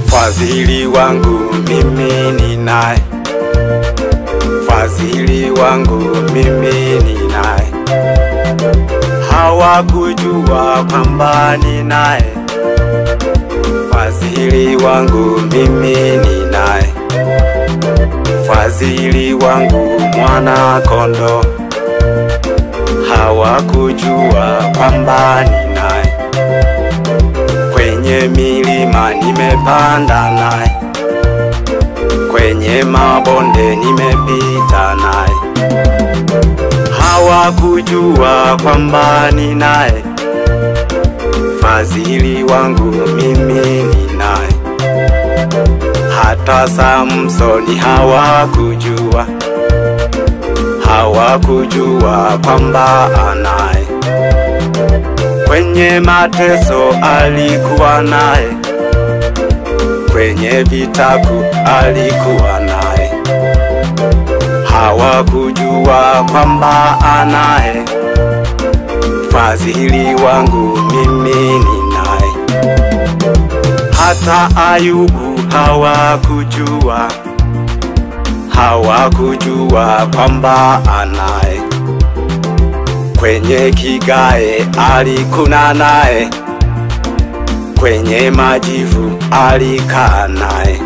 Fadhili wangu mimi ni naye, fadhili wangu mimi ni naye. Hawakujua kwamba ni naye, fadhili wangu mimi ni naye. Fadhili wangu mwana kondoo, hawakujua kwamba ni naye. Kwenye milima nimepanda naye, kwenye mabonde nimepita naye. Hawakujua kwamba ni naye, fadhili wangu mimi ni naye. Hata Samsoni hawakujua, hawakujua kwamba anaye. Kwenye mateso alikuwa naye, kwenye vitabu alikuwa naye. Hawakujua kwamba anaye, fadhili wangu mimi ni naye. Hata Ayubu hawakujua, hawakujua kwamba anaye. Kwenye kigae alikuna naye, kwenye majivu alikaa naye.